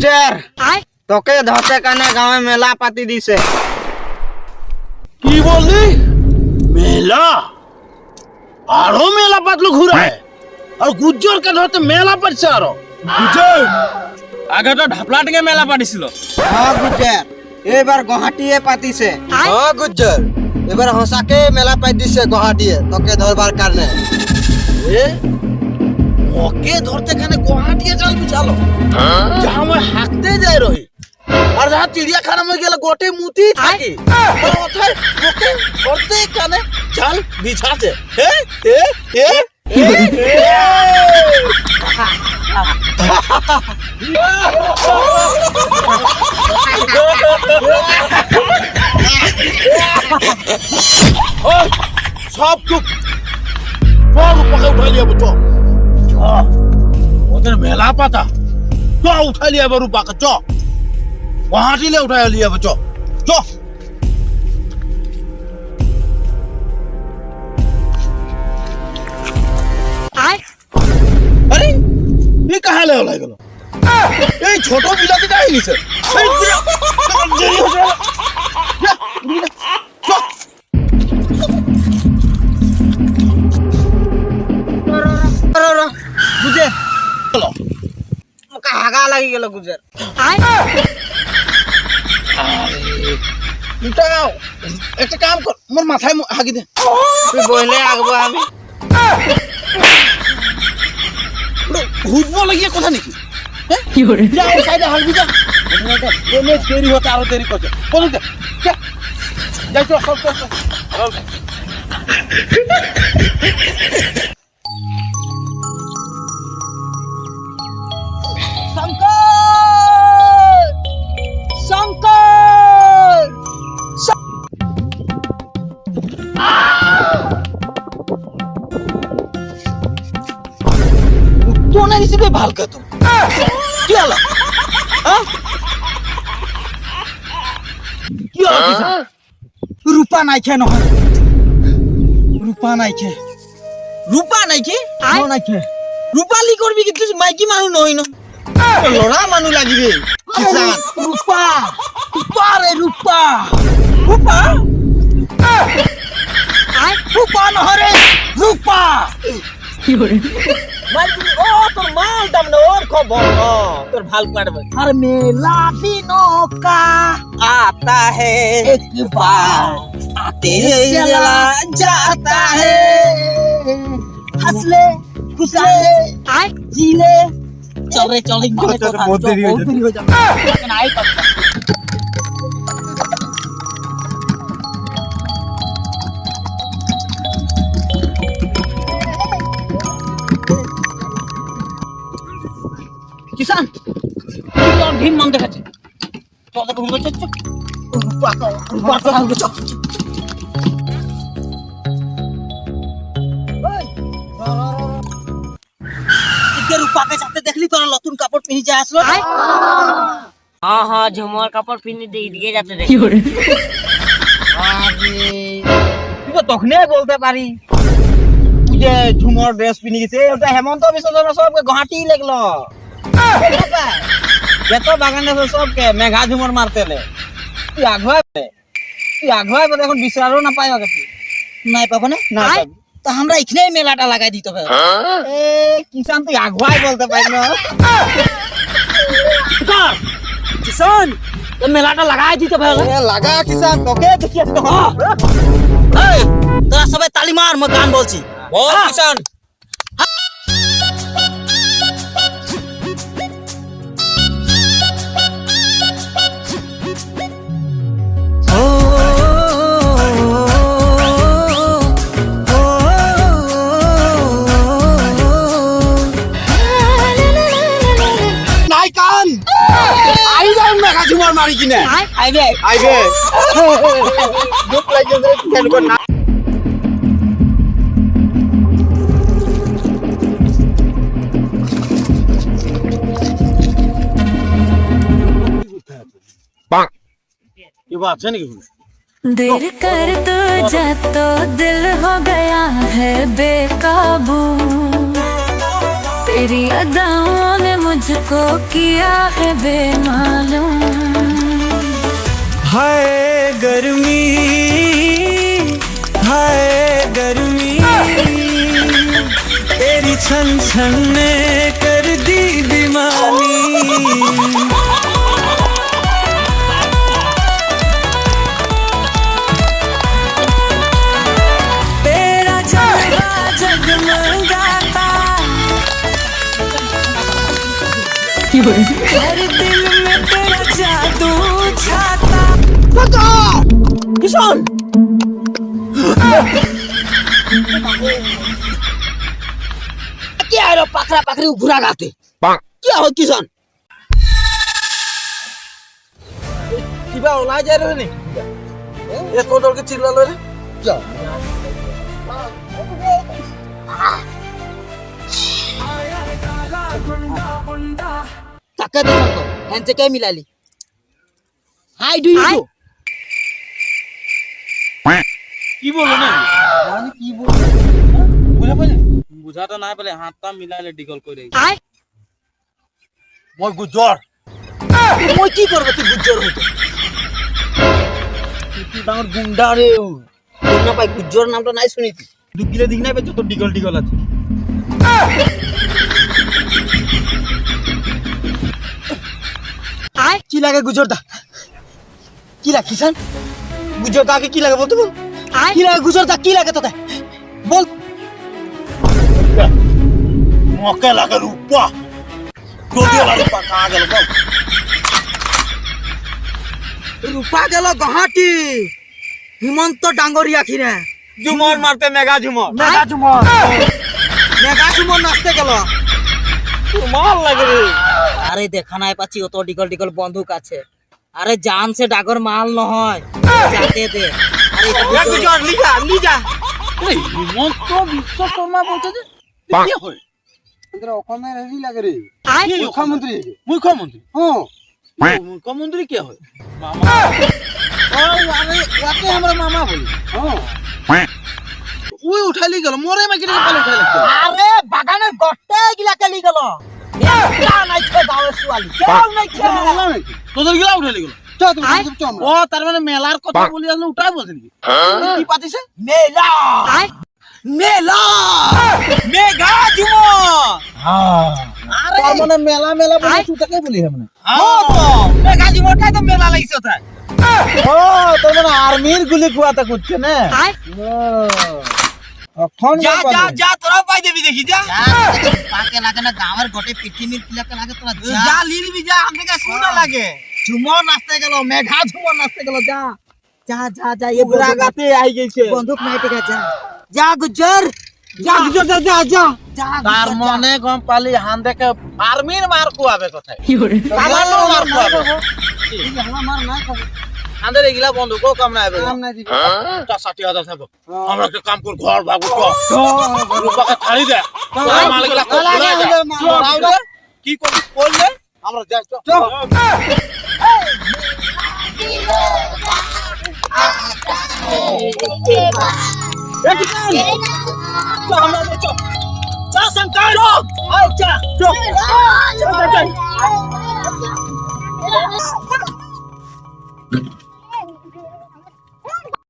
গুজের তোকে ধরতে কানে গাঁয়ে মেলা পাতি দিছে। কি বললি? মেলা? আরো মেলা পাতলো ঘুরায় আর গুজ্জরকে ধরতে মেলা পাচ্ছে আরো। গুজ্জর আগে তো ঢাপলাটিকে মেলা পাতিছিল। হ্যাঁ গুজের, এবার গুয়াহাটিয়ে পাতিছে। হ্যাঁ গুজ্জর, এবার হসাকে মেলা পাই দিছে গুয়াহাটিয়ে তোকে ধরবার কারণে। ওকে ধরতে খানে গুয়াহাটিয়ে চাল বিছালো, যাহা মই হাঁকতে যাই রহি আর যাহা চিড়িয়াখানা মে গেলে গোটে মুতি থাকে, ওকে ধরতে কানে চাল বিছাছে। সব চুপ, রূপাকে উঠাই লিয়ে চ, ওদের মেলা পাতা, চ উঠাই লিয়ে রূপাকে, চ গুয়াহাটিলে উঠাই লিয়ে চ চ। আরে ये कहाँ ले ওলাই গেল? এই ছোট বিলাতিটা হয়ে গেছে। গুজের হাগা লাগি গেল গুজের। উঠাও, একটা কাম কর, মোর মাথায় হাগি দে। তুই বইলে আগবো আমি ঘুরবো লাগিয়ে কথা নাকি? যা ওই সাইডে হাগবি যা। এনে দেরি হতে আরো দেরি করছে। বলুন দে, যাই চল চল চল। ভালকে তো কি হলো? কি হলো? রূপা নাই খে নহয়, রূপা নাই খে, রূপা নাই কি নাই খে। রূপালি করবি কি তুই মাইকি মানুষ নই ন, লড়া মানুষ লাগিবে। কিষান রূপা রূপা রে রূপা, রূপা রূপা নহরে রূপা। ও তোর মাল দাম না, ওর খবর তোর ভাল পারবে। আর মেলা দিনों का आता है एक बार, तेरे चला जाता है। हंसले खुशले जीले চলে চলে बहुत देरी हो जाती। কিষান তোর ভীম মান দেখাচ্ছে, চল দেখো ঘুরবে চল রূপা রূপাকে যাতে দেখলি তোরা নতুন কাপড় পিনি যা আসলো। हाँ हाँ झुमर कपड़ पहने दे दिए जाते देख। তুই তো তখনই বলতে পারি তুই যে ঝুমর ড্রেস পিনি গেছে, ওটা হেমন্ত বিশ্ব শর্মা সবকে গুয়াহাটি লাগলো। যত বাগান আছে সবকে মেঘা ঝুমর মারতে লে। তুই আগুয়াই বলে এখন বিশ্রারও না পাই ওকে। নাই পাবো না, না পাবি। তো আমরা এখানে মেলাটা লাগাই দিতে হবে। এ কিষান তুই আগুয়াই বলতে পারি না। কিষান তো মেলাটা লাগাই দিতে হবে। লাগা কিষান, তোকে দেখি আসতে এই তোরা সবাই তালি মার, মই গান বলছি। বল কিষান। নাই কান আই যাই মেঘা ঝুমার মারি কিনে আইবে আইবে দুঃখ লাগে যে কেন কর না। ये बात है नहीं देर कर तू जा तो दिल हो गया है बेकाबू। तेरी अदाओं ने मुझको किया है बेमालूम। हाय गर्मी, हाय गर्मी, तेरी छन छन ने कर दी दीवानी। तेरा चेहरा जगमगाता, हर दिल में तेरा जादू छाता। किसान क्या है रो पाखरा पाखरी घुरा गाते क्या हो किसान কিবা ওলাই যায় রে নি এ কোদলকে চিল্লালো রে क्या ताकत यांचे काय मिळाली हाय डू यू কি বলো না মানে কি বল বুঝা পাইলে বুঝাটা নাই পেলে হাতটা মিলাইলে দীঘল করে মই গুজর মই কি করব তুই গুজ্জর হইতো তুই ডাঙর গুন্ডা রে না ভাই গুজ্জর নামটা নাই শুনিছি দুকিলে দিক নাই বে যত ডিগল ডিগল আছে কি লাগে গুজ্জর দা কি লাগে কিষান গুজ্জর দাকে কি লাগে বলতো বল কি লাগে গুজ্জর দা কি লাগে তোকে বল মকে লাগে রূপা গোদিয়া লাগে পাকা গেল বাপ রূপা গেল গুয়াহাটি হিমন্ত ডাঙ্গরিয়া খিরে ঝুমর মারতে mega Jhumur mega Jhumur mega Jhumur নাচতে গেল মাল লাগে রে আরে দেখা নাই পাচ্ছি অত ডিগল ডিগল বন্দুক আছে আরে জান সে ডাগর মাল নহয় যাতে দে আরে এটা এ গুজর লিজা লিজা এই হিমন্ত বিশ্ব শর্মা বলতে যে কি হয় তোর ওখানে রেডি লাগে রে মুখ্যমন্ত্রী মুখ্যমন্ত্রী হ্যাঁ মুখ্যমন্ত্রী কে হয় মামা আরে ওকে আমরা মামা বলি হ্যাঁ ওই উঠালি গেল মোরে মাকে পালে উঠালি আরে বাগানের গট্টে গিলা কালি গেল একটা নাই খে দাওয়ের সুয়ালি কেউ নাই খে তোদের গিলা উঠালি গেল চল তুমি চল ও তার মানে মেলার কথা বলি আসলে উঠাই বলছেন কি পাতিছে মেলা মেলা মেগা ঝুমর আরে তার মানে মেলা মেলা বলে তুই বলি মানে হ্যাঁ তো মেগা ঝুমরটাই তো মেলা লাগছে তাই ও তার মানে আর্মির গুলি কুয়াতা করছে না এখন যা যা যা তোরা পাই দেবি দেখি যা পাকে লাগে না গাঁয়ের গটে পৃথিবীর কিলাকে লাগে তোরা যা লিলবি যা আমাকে শোনা লাগে ঝুমর নাচতে গেল মেঘা ঝুমর নাচতে গেল যা যা যা যা এ পুরা গাতে আই গেছে বন্দুক নাই টেকা যা যা গুজ্জর যা গুজ্জর যা যা যা যা তার মনে গম পালি হান দেখে আর্মির মার কুয়াবে কথায় সামান্য মার কুয়াবে আমার নাই খবর আমাদের এগুলা বন্ধু কো কাম নাই কাম নাই দিবি 60,000 থাকবো আমরা একটা কাম কর ঘর ভাগো তো রূপাকে ছাড়ি দে মালগুলা কি করবি করলে আমরা যাই চল চা শঙ্কর চা চা